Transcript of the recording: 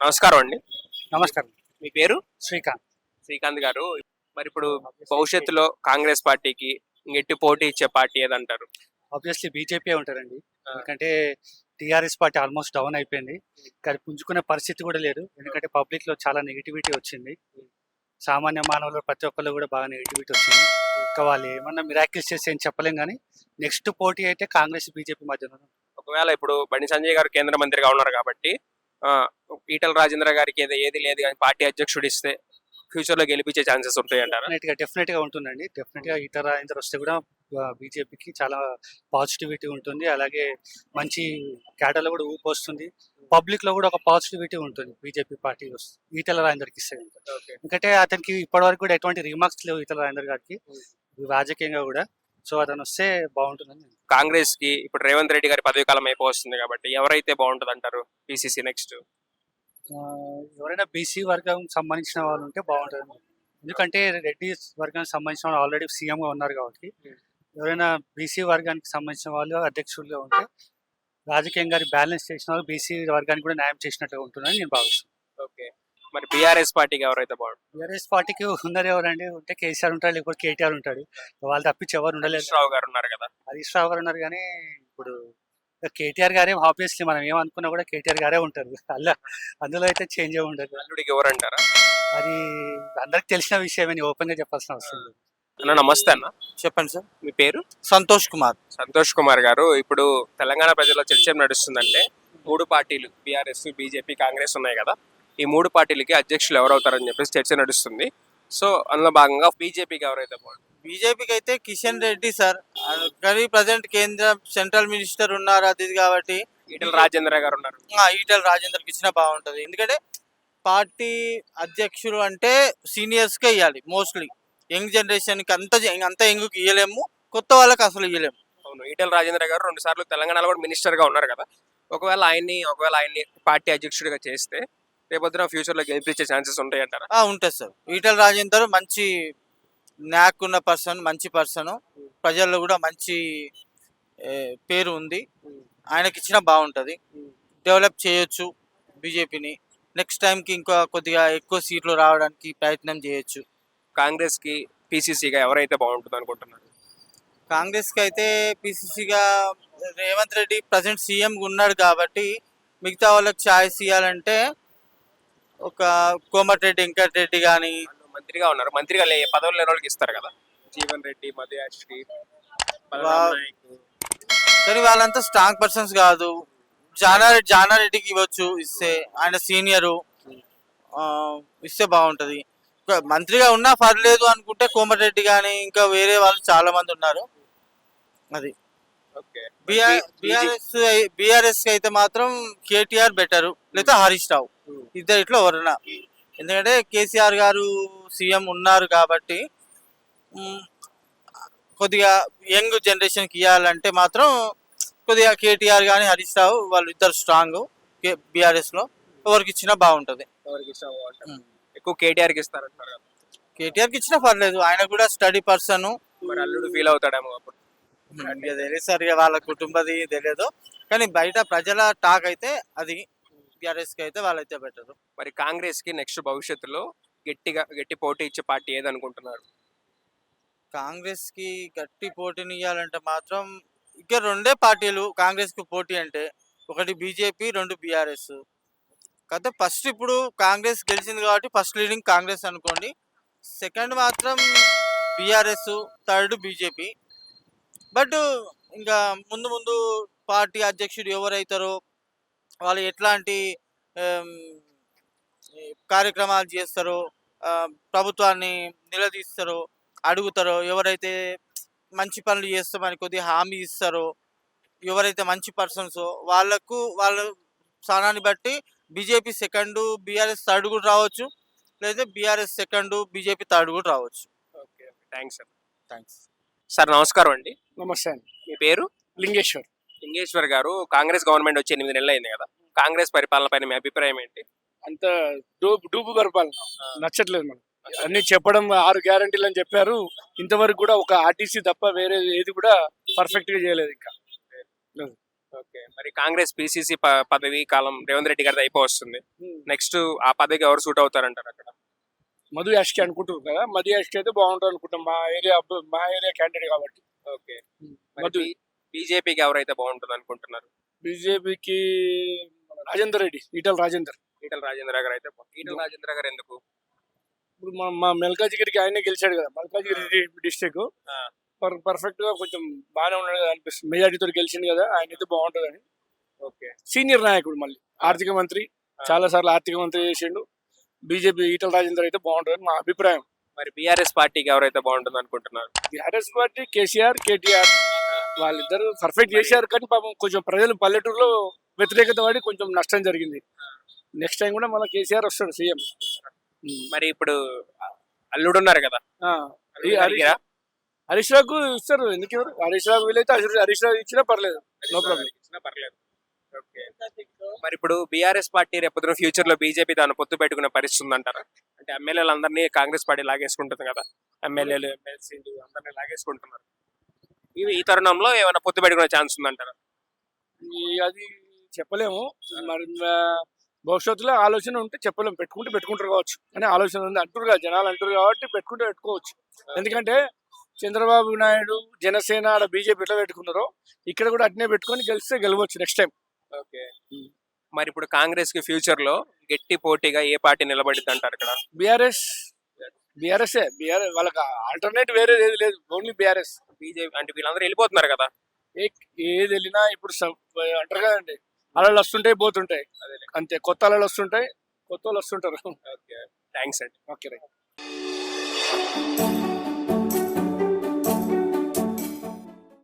నమస్కారం అండి. నమస్కారం. మీ పేరు? శ్రీకాంత్. శ్రీకాంత్ గారు. మరి ఇప్పుడు భవిష్యత్తులో కాంగ్రెస్ పార్టీకి గట్టి పోటీ ఇచ్చే పార్టీ ఏదంటారు? ఆబ్వియస్లీ బీజేపీ ఉంటారండి. ఎందుకంటే టీఆర్ఎస్ పార్టీ ఆల్మోస్ట్ డౌన్ అయిపోయింది. కానీ పుంజుకునే పరిస్థితి కూడా లేదు. ఎందుకంటే పబ్లిక్ లో చాలా నెగిటివిటీ వచ్చింది. సామాన్య మానవులు ప్రతి ఒక్కళ్ళు కూడా బాగా నెగిటివిటీ వచ్చింది. ఇంకా వాళ్ళు ఏమన్నా మిరాకిల్స్ చేసి ఏం చెప్పలేం, కానీ నెక్స్ట్ పోటీ అయితే కాంగ్రెస్ బీజేపీ మధ్యలో ఉంది. ఒకవేళ ఇప్పుడు బండి సంజయ్ గారు కేంద్ర మంత్రిగా ఉన్నారు కాబట్టి ఆ, ఈటల రాజేంద్ర గారికి ఏది లేదు కానీ పార్టీ అధ్యక్షుడు ఇస్తే ఫ్యూచర్ లో గెలిపించే ఛాన్సెస్ ఉంటాయి అంటారా? డెఫినెట్ గా ఉంటుందండి. డెఫినెట్ గా ఇతర ఇంటర్ వస్తే కూడా బీజేపీకి చాలా పాజిటివిటీ ఉంటుంది. అలాగే మంచి క్యాడర్లో కూడా ఊపు వస్తుంది. పబ్లిక్ లో కూడా ఒక పాజిటివిటీ ఉంటుంది బీజేపీ పార్టీ ఈటల రాజేందర్కి ఇస్తే కనుక. ఎందుకంటే అతనికి ఇప్పటివరకు కూడా ఎటువంటి రిమార్క్స్ లేవు ఈటల రాజేందర్ గారికి రాజకీయంగా కూడా. సో అతను వస్తే బాగుంటుందని. కాంగ్రెస్ కి ఇప్పుడు రేవంత్ రెడ్డి గారి పదవి కాలం అయిపోతుంది కాబట్టి ఎవరైతే బాగుంటుంది అంటారు పిసిసి నెక్స్ట్? ఎవరైనా బీసీ వర్గం సంబంధించిన వాళ్ళు ఉంటే బాగుంటుంది. ఎందుకంటే రెడ్డి వర్గానికి సంబంధించిన వాళ్ళు ఆల్రెడీ సీఎంగా ఉన్నారు కాబట్టి ఎవరైనా బీసీ వర్గానికి సంబంధించిన వాళ్ళు అధ్యక్షులుగా ఉంటే రాజకీయంగా బ్యాలెన్స్ చేసిన వాళ్ళు బీసీ వర్గానికి కూడా న్యాయం చేసినట్టుగా ఉంటుందని నేను భావిస్తున్నాను. ఓకే. మరి బీఆర్ఎస్ పార్టీకి ఎవరైతే బాగుంటుంది? టీఆర్ఎస్ పార్టీకి ఉన్నది ఎవరండి? ఉంటే కేసీఆర్ ఉంటాడు, లేకపోతే కేటీఆర్ ఉంటాడు. వాళ్ళు తప్పించి ఎవరు ఉండలేదు. హరీష్ రావు గారు ఉన్నారు కదా. హరీష్ రావు గారు ఉన్నారు, కానీ ఇప్పుడు కేటీఆర్ గారే ఆబ్వియస్లీ మనం ఏమనుకున్నా కూడా కేటీఆర్ గారే ఉంటారు. అందులో అయితే చేంజ్ ఏమి ఉండదు. అల్లుడికి ఎవరంటారా? అది అందరికి తెలిసిన విషయమే, ఓపెన్ గా చెప్పాల్సిన అవసరం లేదు. అన్న నమస్తే అన్న. చెప్పండి సార్. మీ పేరు? సంతోష్ కుమార్. సంతోష్ కుమార్ గారు. ఇప్పుడు తెలంగాణ ప్రజల్లో చర్చ ఏం నడుస్తుందంటే మూడు పార్టీలు బీఆర్ఎస్, బీజేపీ, కాంగ్రెస్ ఉన్నాయి కదా. ఈ మూడు పార్టీలకి అధ్యక్షులు ఎవరవుతారని చెప్పేసి చర్చ నడుస్తుంది. సో అందులో భాగంగా బీజేపీకి ఎవరైతే బాగుంటుంది? బీజేపీకి అయితే కిషన్ రెడ్డి సార్. కానీ ప్రజెంట్ కేంద్ర సెంట్రల్ మినిస్టర్ ఉన్నారు అది కాబట్టి ఈటల రాజేంద్ర గారు ఉన్నారు. ఈటల రాజేందర్కి ఇచ్చినా బాగుంటది. ఎందుకంటే పార్టీ అధ్యక్షులు అంటే సీనియర్స్ కే ఇవ్వాలి. మోస్ట్లీ యంగ్ జనరేషన్ కి అంత యంగ్కి ఇవ్వలేము, కొత్త వాళ్ళకి అసలు ఇవ్వలేము. అవును. ఈటల రాజేంద్ర గారు 2 సార్లు తెలంగాణలో కూడా మినిస్టర్ గా ఉన్నారు కదా. ఒకవేళ ఆయన్ని పార్టీ అధ్యక్షుడిగా చేస్తే రేపొద్దున ఫ్యూచర్ లో గెలిపించే ఛాన్సెస్ ఉంటాయి అంటారా? ఉంటుంది సార్. ఈటల రాజేందర్ మంచి న్యాక్ ఉన్న పర్సన్, మంచి పర్సన్, ప్రజల్లో కూడా మంచి పేరు ఉంది. ఆయనకి ఇచ్చినా బాగుంటుంది. డెవలప్ చేయొచ్చు బీజేపీని. నెక్స్ట్ టైంకి ఇంకా కొద్దిగా ఎక్కువ సీట్లు రావడానికి ప్రయత్నం చేయొచ్చు. కాంగ్రెస్ కి పిసిసిగా ఎవరైతే బాగుంటుంది అనుకుంటున్నారు? కాంగ్రెస్కి అయితే పిసిసిగా రేవంత్ రెడ్డి ప్రజెంట్ సీఎం ఉన్నాడు కాబట్టి మిగతా వాళ్ళకి ఛాయిస్ ఇవ్వాలంటే ఒక కోమటిరెడ్డి వెంకటరెడ్డి కానీ. మంత్రిగా ఉన్నారు. మంత్రిగా పదవులు లేని వాళ్ళకి ఇస్తారు కదా. జీవన్ రెడ్డి, మధుయాశ్రీ, కానీ వాళ్ళంతా స్ట్రాంగ్ పర్సన్స్ కాదు. జానారెడ్డికి ఇవ్వచ్చు ఇస్తే, ఆయన సీనియరు, ఇస్తే బాగుంటుంది. మంత్రిగా ఉన్నా పర్లేదు అనుకుంటే కోమటిరెడ్డి కానీ ఇంకా వేరే వాళ్ళు చాలా మంది ఉన్నారు. అది బీఆర్ఎస్ అయితే మాత్రం కేటీఆర్ బెటరు, లేదా హరీష్ రావు, ఇద్దరిట్లో ఎవరన్నా. ఎందుకంటే కేసీఆర్ గారు సీఎం ఉన్నారు కాబట్టి కొద్దిగా యంగ్ జనరేషన్కి ఇవ్వాలంటే మాత్రం కొద్దిగా కేటీఆర్ కానీ హరీష్ రావు వాళ్ళు ఇద్దరు స్ట్రాంగ్. బీఆర్ఎస్లో ఎవరికి ఇచ్చినా బాగుంటుంది. ఎక్కువ కేటీఆర్కి ఇస్తారంటారు. కేటీఆర్కి ఇచ్చినా పర్లేదు, ఆయన కూడా స్టడీ పర్సన్. మరి అల్లుడు ఫీల్ అవుతాడేమో అప్పుడు. తెలియదు సరిగా, వాళ్ళ కుటుంబది తెలియదు, కానీ బయట ప్రజల టాక్ అయితే అది బీఆర్ఎస్కి అయితే వాళ్ళైతే బెటర్. మరి కాంగ్రెస్ కి నెక్స్ట్ భవిష్యత్తులో గట్టి పోటీ ఇచ్చే పార్టీ ఏదనుకుంటున్నారు? కాంగ్రెస్కి గట్టి పోటీని ఇవ్వాలంటే మాత్రం ఇక రెండే పార్టీలు కాంగ్రెస్కి పోటీ అంటే, ఒకటి బీజేపీ, 2 బీఆర్ఎస్. కాకపోతే ఫస్ట్ ఇప్పుడు కాంగ్రెస్ గెలిచింది కాబట్టి ఫస్ట్ లీడింగ్ కాంగ్రెస్ అనుకోండి. సెకండ్ మాత్రం బీఆర్ఎస్, థర్డ్ బీజేపీ. బట్ ఇంకా ముందు ముందు పార్టీ అధ్యక్షుడు ఎవరైతారో, వాళ్ళు ఎట్లాంటి కార్యక్రమాలు చేస్తారో, ప్రభుత్వాన్ని నిలదీస్తారో, అడుగుతారో, ఎవరైతే మంచి పనులు చేస్తామని కొద్దిగా హామీ ఇస్తారో, ఎవరైతే మంచి పర్సన్సో వాళ్ళ స్థానాన్ని బట్టి బీజేపీ సెకండ్, బీఆర్ఎస్ థర్డ్ కూడా రావచ్చు, లేదా బీఆర్ఎస్ సెకండ్, బీజేపీ థర్డ్ కూడా రావచ్చు. Okay, thanks sir. Thanks sir. నమస్కారం అండి. నమస్తే అండి. మీ పేరు? లింగేశ్వర్. లింగేశ్వర్ గారు. కాంగ్రెస్ గవర్నమెంట్ వచ్చి 8 నెలలు అయింది కదా. కాంగ్రెస్ పరిపాలన పైన మీ అభిప్రాయం ఏంటి? అంత డూబు పరిపాలన నచ్చట్లేదు. మనం అన్ని చెప్పడం 6 గ్యారంటీలు అని చెప్పారు, ఇంతవరకు కూడా ఒక ఆర్టీసీ తప్ప వేరే ఏది కూడా పర్ఫెక్ట్ గా చేయలేదు ఇంకా. ఓకే, మరి కాంగ్రెస్ పిసిసి పదవి కాలం రేవంత్ రెడ్డి గారిది అయిపోతుంది. నెక్స్ట్ ఆ పదవికి ఎవరు సూట్ అవుతారంటారు అక్కడ? మధు యాష్కి అనుకుంటున్నారు కదా, మధు యాష్కి అయితే బాగుంటుంది అనుకుంటాం, మా ఏరియా క్యాండిడేట్ కాబట్టి. ఓకే, మధు. బీజేపీకి ఎవరైతే బాగుంటుంది అనుకుంటున్నారు? బీజేపీకి రాజేందర్ రెడ్డి, ఈటల రాజేందర్. ఈటల రాజేంద్ర గారు అయితే ఈటల రాజేంద్ర గారు ఎందుకు? ఇప్పుడు మా మల్కాజిగిరికి ఆయనే గెలిచాడు కదా, మల్కాజిగిరి డిస్టిక్ ఆ. పర్ఫెక్ట్ గా కొంచెం బాగానే ఉన్నాడు కదా అనిపిస్తుంది, మెజారిటీతో గెలిచింది కదా, ఆయన అయితే బాగుంటుందని. ఓకే, సీనియర్ నాయకుడు, మళ్ళీ ఆర్థిక మంత్రి, చాలా సార్లు ఆర్థిక మంత్రి చేసిండు. బీజేపీ ఈటల రాజేందర్ అయితే బాగుంటుందని మా అభిప్రాయం. మరి బీఆర్ఎస్ పార్టీకి ఎవరైతే బాగుంటుంది అనుకుంటున్నారు? బీఆర్ఎస్ పార్టీ కేసీఆర్, కేటీఆర్ వాళ్ళిద్దరు పర్ఫెక్ట్ చేశారు, కానీ పాపం కొంచెం ప్రజలు పల్లెటూరులో వ్యతిరేకత పడి కొంచెం నష్టం జరిగింది. నెక్స్ట్ టైం కూడా మళ్ళీ కేసీఆర్ వస్తాడు సీఎం. మరి ఇప్పుడు అల్లుడు ఉన్నారు కదా, హరీష్ రావుకు ఇస్తారు, ఎందుకు ఇవ్వరు? హరీష్ రావు వీలైతే హరీష్ రావు ఇచ్చినా పర్లేదు, నో ప్రాబ్లం. ఇచ్చినా పర్లేదు. ఓకే, మరి ఇప్పుడు బీఆర్ఎస్ పార్టీ రేపు ఫ్యూచర్ లో బీజేపీ దాన్ని పొత్తు పెట్టుకునే పరిస్థితి ఉందంటారా? అంటే ఎమ్మెల్యేలు అందరినీ కాంగ్రెస్ పార్టీ లాగేసుకుంటుంది కదా, ఎమ్మెల్యేలు ఎమ్మెల్సీలు అందరినీ లాగేసుకుంటున్నారు. ఈ తరుణంలో ఏమైనా పొత్తు పెట్టుకునే ఛాన్స్ ఉందంటారా? అది చెప్పలేము, మరి భవిష్యత్తులో ఆలోచన ఉంటే చెప్పలేము, పెట్టుకుంటారు కావచ్చు అని ఆలోచన ఉంది అంటారు కదా, జనాలు అంటారు కాబట్టి పెట్టుకోవచ్చు. ఎందుకంటే చంద్రబాబు నాయుడు జనసేన ఆడ బీజేపీ ఎట్లా పెట్టుకున్నారో ఇక్కడ కూడా అట్నే పెట్టుకొని గెలిస్తే గెలవచ్చు నెక్స్ట్ టైం. ఓకే, మరి ఇప్పుడు కాంగ్రెస్ కి ఫ్యూచర్ లో గట్టి పోటీగా ఏ పార్టీ నిలబడిద్ది అంటారు ఇక్కడ? బీఆర్ఎస్ వాళ్ళకి ఆల్టర్నేట్ వేరే ఏది లేదు, ఓన్లీ బీఆర్ఎస్. బీజేపీ అంటే వీళ్ళందరూ వెళ్ళిపోతున్నారు కదా. ఏది వెళ్ళినా ఇప్పుడు అంటారు కదండి, అలలు వస్తుంటాయి పోతుంటాయి, అంతే, కొత్త అలలు వస్తుంటాయి, కొత్త వాళ్ళు వస్తుంటారు. ఓకే, థ్యాంక్స్ అండి. Okay right.